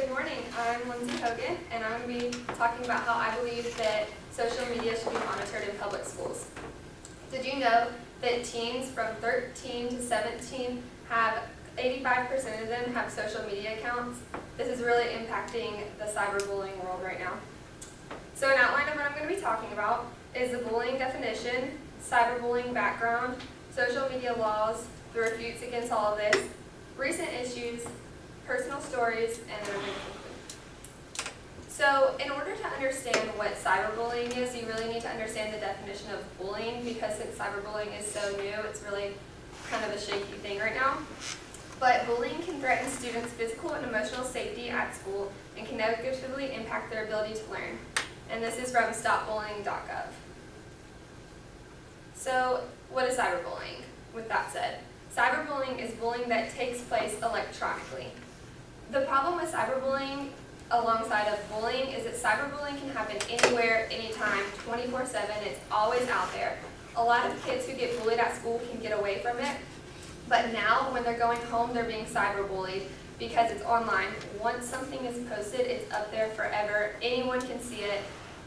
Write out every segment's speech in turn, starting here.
Good morning, I'm Lindsey Hogan, and I'm going to be talking about how I believe that social media should be monitored in public schools. Did you know that teens from 13 to 17 have 85% of them have social media accounts? This is really impacting the cyberbullying world right now. So an outline of what I'm going to be talking about is the bullying definition, cyberbullying background, social media laws, the refutes against all of this, recent issues, personal stories, and then I'm going to conclude. So in order to understand what cyberbullying is, you really need to understand the definition of bullying, because since cyberbullying is so new, it's really kind of a shaky thing right now. But bullying can threaten students' physical and emotional safety at school and can negatively impact their ability to learn. And this is from stopbullying.gov. So what is cyberbullying? With that said, cyberbullying is bullying that takes place electronically. The problem with cyberbullying alongside of bullying is that cyberbullying can happen anywhere, anytime, 24/7. It's always out there. A lot of kids who get bullied at school can get away from it, but now when they're going home, they're being cyberbullied because it's online. Once something is posted, it's up there forever. Anyone can see it.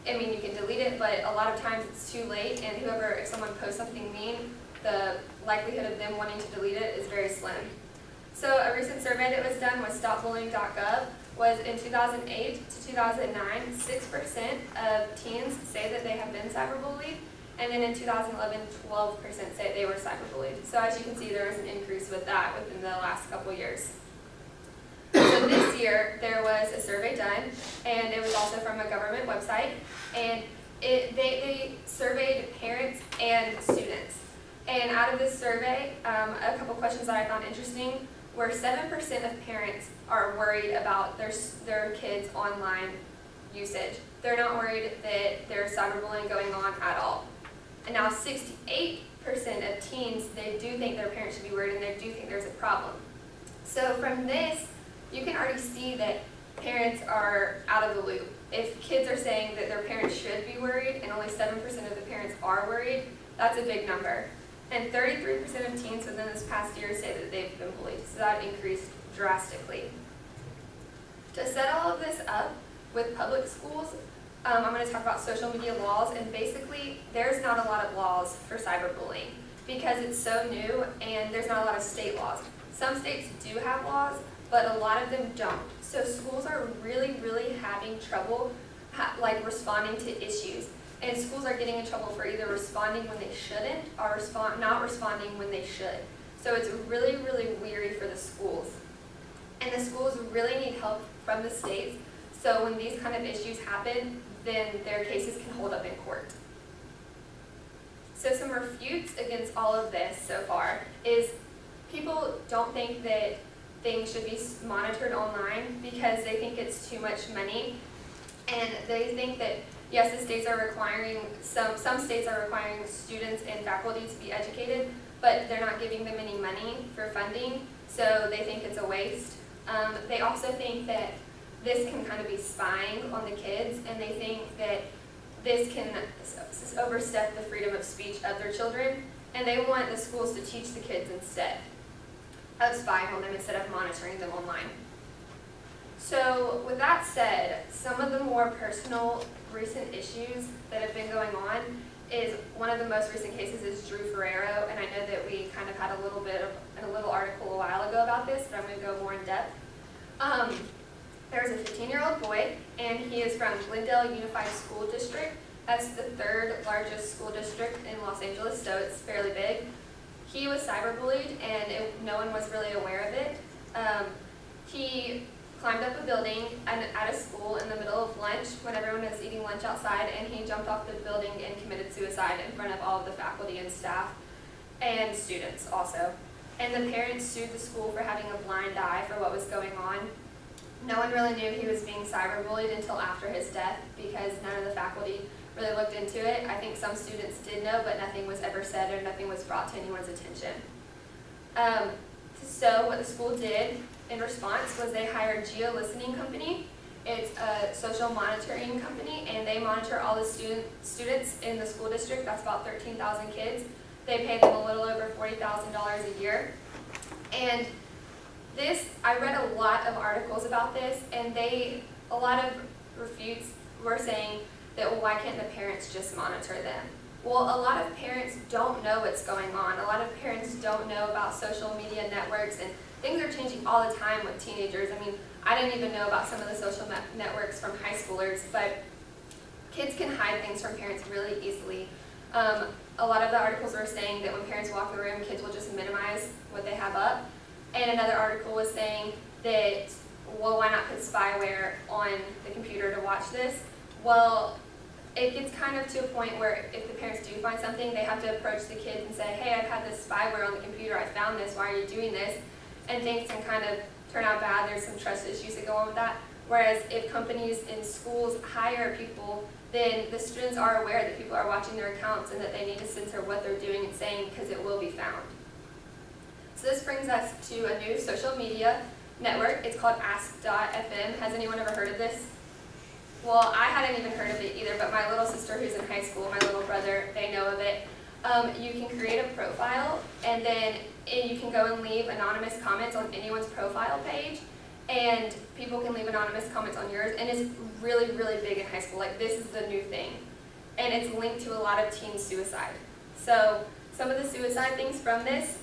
I mean, you can delete it, but a lot of times it's too late, and if someone posts something mean, the likelihood of them wanting to delete it is very slim. So a recent survey that was done with stopbullying.gov was in 2008 to 2009, 6% of teens say that they have been cyberbullied, and then in 2011, 12% say they were cyberbullied. So as you can see, there was an increase with that within the last couple years. So this year, there was a survey done, and it was also from a government website, and they surveyed parents and students. And out of this survey, a couple questions that I found interesting were 7% of parents are worried about their kids' online usage. They're not worried that there's cyberbullying going on at all. And now 68% of teens, they do think their parents should be worried, and they do think there's a problem. So from this, you can already see that parents are out of the loop. If kids are saying that their parents should be worried and only 7% of the parents are worried, that's a big number. And 33% of teens within this past year say that they've been bullied, so that increased drastically. To set all of this up with public schools, I'm going to talk about social media laws, and basically there's not a lot of laws for cyberbullying because it's so new and there's not a lot of state laws. Some states do have laws, but a lot of them don't. So schools are really, really having trouble responding to issues. And schools are getting in trouble for either responding when they shouldn't or not responding when they should. So it's really, really weary for the schools. And the schools really need help from the states. So when these kind of issues happen, then their cases can hold up in court. So some refutes against all of this so far is people don't think that things should be monitored online because they think it's too much money. And they think that yes, the states are requiring, some states are requiring students and faculty to be educated, but they're not giving them any money for funding, so they think it's a waste. They also think that this can kind of be spying on the kids, and they think that this can overstep the freedom of speech of their children, and they want the schools to teach the kids instead of spying on them instead of monitoring them online. So with that said, some of the more personal recent issues that have been going on is one of the most recent cases is Drew Barreiro, and I know that we kind of had a little article a while ago about this, but I'm going to go more in depth. There was a 15-year-old boy, and he is from Glendale Unified School District. That's the third largest school district in Los Angeles, so it's fairly big. He was cyberbullied, and no one was really aware of it. He climbed up a building at a school in the middle of lunch when everyone was eating lunch outside, and he jumped off the building and committed suicide in front of all of the faculty and staff and students also. And the parents sued the school for having a blind eye for what was going on. No one really knew he was being cyberbullied until after his death because none of the faculty really looked into it. I think some students did know, but nothing was ever said or nothing was brought to anyone's attention. So what the school did in response was they hired Geo Listening Company. It's a social monitoring company, and they monitor all the students in the school district. That's about 13,000 kids. They pay them a little over $40,000 a year. And this, I read a lot lot of articles about this, and a lot of refutes were saying that, well, why can't the parents just monitor them? Well, a lot of parents don't know what's going on. A lot of parents don't know about social media networks, and things are changing all the time with teenagers. I mean, I didn't even know about some of the social networks from high schoolers, but kids can hide things from parents really easily. A lot of the articles were saying that when parents walk in the room, kids will just minimize what they have up. And another article was saying that, well, why not put spyware on the computer to watch this? Well, it gets kind of to a point where if the parents do find something, they have to approach the kids and say, hey, I've had this spyware on the computer, I found this, why are you doing this? And things can kind of turn out bad. There's some trust issues that go on with that. Whereas if companies and schools hire people, then the students are aware that people are watching their accounts and that they need to censor what they're doing and saying because it will be found. So this brings us to a new social media network. It's called Askfm. Has anyone ever heard of this? Well, I hadn't even heard of it either, but my little sister who's in high school, my little brother, they know of it. You can create a profile, and then you can go and leave anonymous comments on anyone's profile page, and people can leave anonymous comments on yours, and it's really, really big in high school. Like, this is the new thing. And it's linked to a lot of teen suicide. So some of the suicide things from this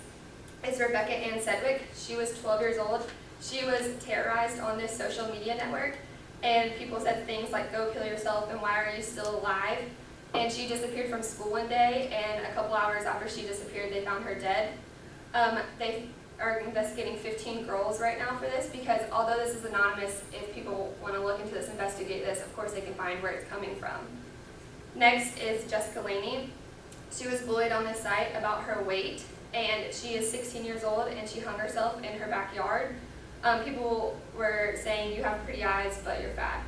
is Rebecca Ann Sedwick. She was 12 years old. She was terrorized on this social media network, and people said things like, go kill yourself, and why are you still alive? And she disappeared from school one day, and a couple hours after she disappeared, they found her dead. They are investigating 15 girls right now for this, because although this is anonymous, if people want to look into this, investigate this, of course they can find where it's coming from. Next is Jessica Waynie. She was bullied on this site about her weight, and she is 16 years old, and she hung herself in her backyard. People were saying, you have pretty eyes, but you're fat.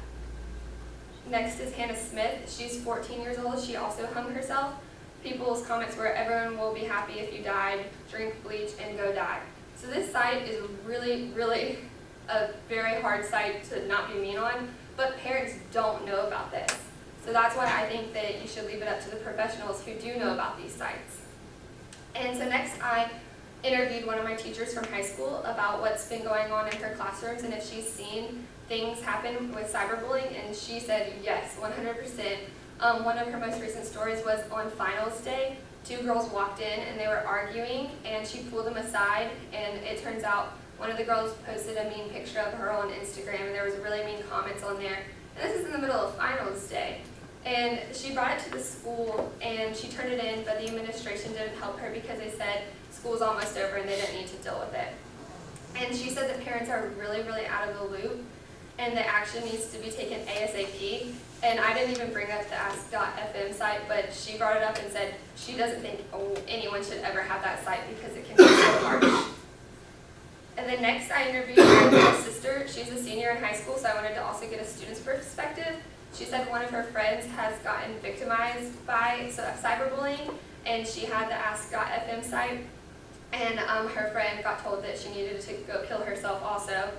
Next is Hannah Smith. She's 14 years old. She also hung herself. People's comments were, everyone will be happy if you died, drink bleach, and go die. So this site is really, really a very hard site to not be mean on, but parents don't know about this. So that's why I think that you should leave it up to the professionals who do know about these sites. And so next I interviewed one of my teachers from high school about what's been going on in her classrooms and if she's seen things happen with cyberbullying, and she said yes, 100%. One of her most recent stories was on finals day. Two girls walked in and they were arguing, and she pulled them aside, and it turns out one of the girls posted a mean picture of her on Instagram, and there was really mean comments on there. And this is in the middle of finals day. And she brought it to the school, and she turned it in, but the administration didn't help her because they said school's almost over and they didn't need to deal with it. And she said that parents are really, really out of the loop, and that action needs to be taken ASAP. And I didn't even bring up the Ask.fm site, but she brought it up and said she doesn't think anyone should ever have that site because it can be so harsh. And then next I interviewed my little sister. She's a senior in high school, so I wanted to also get a student's perspective. She said one of her friends has gotten victimized by cyberbullying, and she had the Ask.fm site, and her friend got told that she needed to go kill herself also.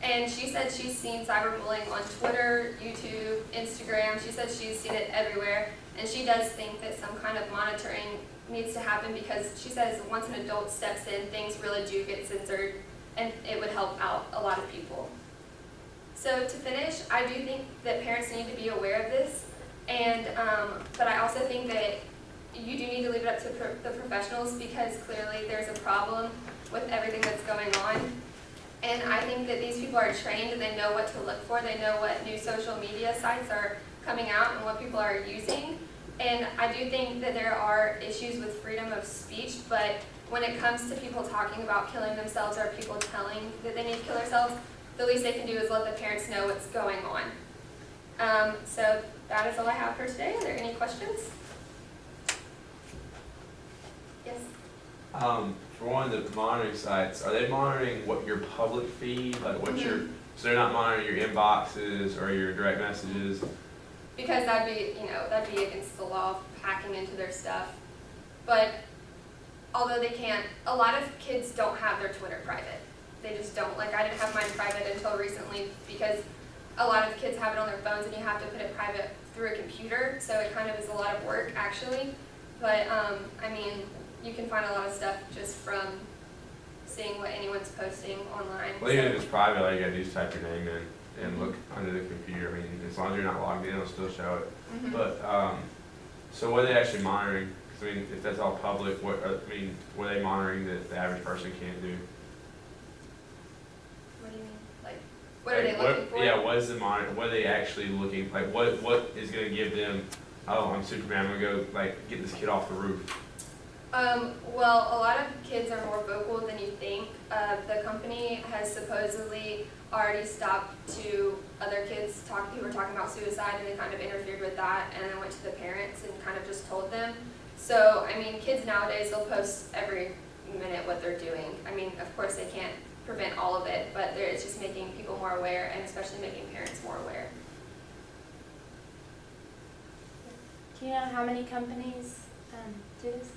And she said she's seen cyberbullying on Twitter, YouTube, Instagram. She said she's seen it everywhere, and she does think that some kind of monitoring needs to happen because she says once an adult steps in, things really do get censored, and it would help out a lot of people. So to finish, I do think that parents need to be aware of this, and but I also think that you do need to leave it up to the professionals because clearly there's a problem with everything that's going on. And I think that these people are trained and they know what to look for. They know what new social media sites are coming out and what people are using. And I do think that there are issues with freedom of speech, but when it comes to people talking about killing themselves or people telling that they need to kill themselves, the least they can do is let the parents know what's going on. So that is all I have for today. Are there any questions? Yes? For one of the monitoring sites, are they monitoring what your public feed, like what your, so they're not monitoring your inboxes or your direct messages? Because that'd be against the law of hacking into their stuff. But although they can't, a lot of kids don't have their Twitter private. They just don't. Like, I didn't have mine private until recently because a lot of kids have it on their phones and you have to put it private through a computer, so it kind of is a lot of work actually. But I mean, you can find a lot of stuff just from seeing what anyone's posting online. Well, even if it's private, all you gotta do is type your name in and look under the computer. I mean, as long as you're not logged in, it'll still show it. Mhm. But, so what are they actually monitoring? 'Cause I mean, if that's all public, what, what are they monitoring that the average person can't do? What do you mean? Like, what are they Like, looking for? Yeah, what is the monitor, what are they actually looking, like, what is gonna give them, oh, I'm Superman, I'm gonna go, like, get this kid off the roof? Well, a lot of kids are more vocal than you think. The company has supposedly already stopped to other kids who were talking about suicide, and they kind of interfered with that, and then went to the parents and kind of just told them. So, I mean, kids nowadays, they'll post every minute what they're doing. I mean, of course, they can't prevent all of it, but it's just making people more aware, and especially making parents more aware. Do you know how many companies do this?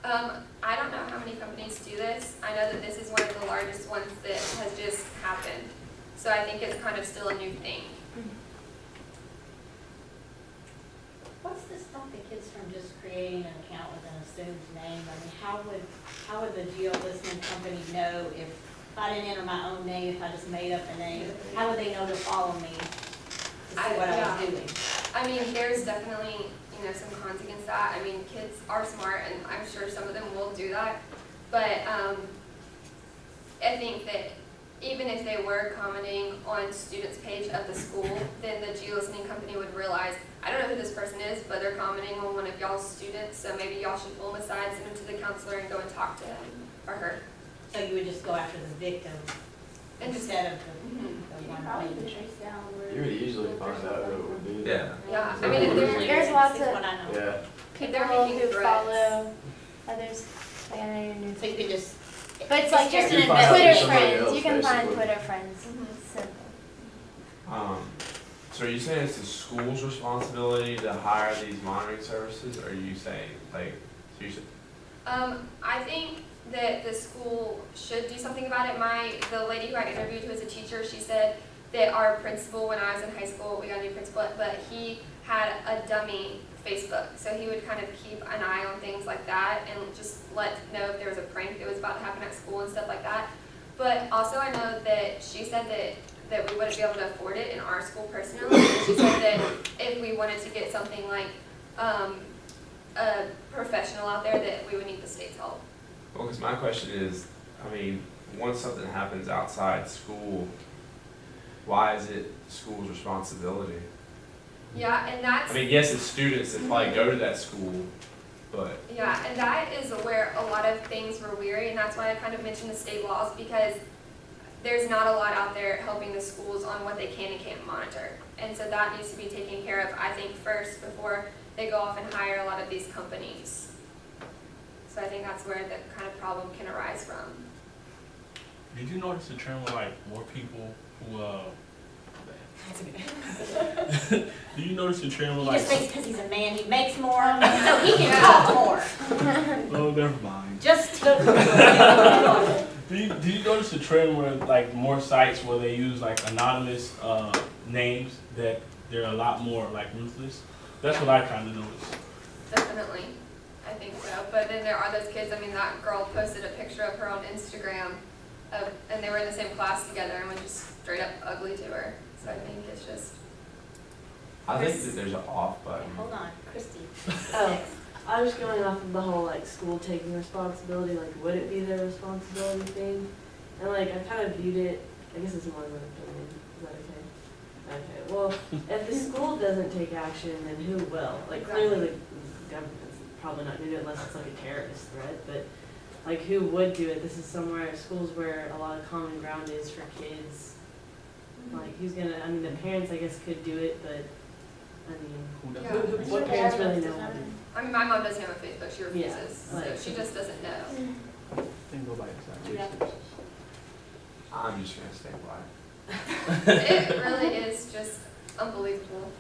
I don't know how many companies do this. I know that this is one of the largest ones that has just happened. So I think it's kind of still a new thing. What's to stop the kids from just creating an account with an assumed name? I mean, how would the geo-listening company know if I didn't enter my own name, if I just made up a name? How would they know to follow me to see what I was doing? I mean, there's definitely, some cons against that. I mean, kids are smart, and I'm sure some of them will do that. But I think that even if they were commenting on students' page of the school, then the geo-listening company would realize, I don't know who this person is, but they're commenting on one of y'all's students, so maybe y'all should pull them aside, send them to the counselor, and go and talk to him or her. So you would just go after the victim And just, instead of the one page? You would easily find out who it would be. Yeah. yeah, I mean, if they're, There's lots That's of what I know. Yeah. If they're people making who threats. follow others. Like, I know you're new. So you could just. But it's like just an You find out Twitter who somebody friends. else, You can find basically. Twitter friends. Mhm. Simple. So are you saying it's the school's responsibility to hire these monitoring services, or are you saying, like, so you should, I think that the school should do something about it. The lady who I interviewed, who was a teacher, she said that our principal, when I was in high school, we got a new principal, but he had a dummy Facebook, so he would kind of keep an eye on things like that and just know if there was a prank that was about to happen at school and stuff like that. But also I know that she said that we wouldn't be able to afford it in our school personally. She said that if we wanted to get something like a professional out there, that we would need the state's help. well, because my question is, I mean, once something happens outside school, why is it the school's responsibility? Yeah, and that's I mean, yes, it's students that probably go to that school, but, yeah, and that is where a lot of things were weary, and that's why I kind of mentioned the state laws, because there's not a lot out there helping the schools on what they can and can't monitor. And so that needs to be taken care of, I think, first before they go off and hire a lot of these companies. So I think that's where the kind of problem can arise from. Did you notice a trend with like more people who do you notice a trend with He like just thinks because he's a man, he makes more, so he can talk more. oh never mind. Just. Do you notice a trend where like more sites where they use like anonymous names that they're a lot more like ruthless? That's what I kind of noticed. Definitely, I think so. But then there are those kids, I mean, that girl posted a picture of her on Instagram, and they were in the same class together and was just straight up ugly to her. So I think it's just, I think that there's an off button. Hold on, Christy. Oh, I was going off of the whole like school taking responsibility, like would it be their responsibility thing? And like I kind of viewed it, I guess it's more of an opinion, is that okay? Okay, well, if the school doesn't take action, then who will? Like clearly the government's probably not gonna do it unless it's like a terrorist threat, but like who would do it? This is somewhere, schools where a lot of common ground is for kids. Like who's gonna, I mean the parents I guess could do it, but I mean, Who does Yeah. what parents really know? I mean, my mom doesn't have a Facebook, she refuses, Yeah, so like- she just doesn't know. Think go by Yeah. I'm just gonna stay quiet. It really is just unbelievable.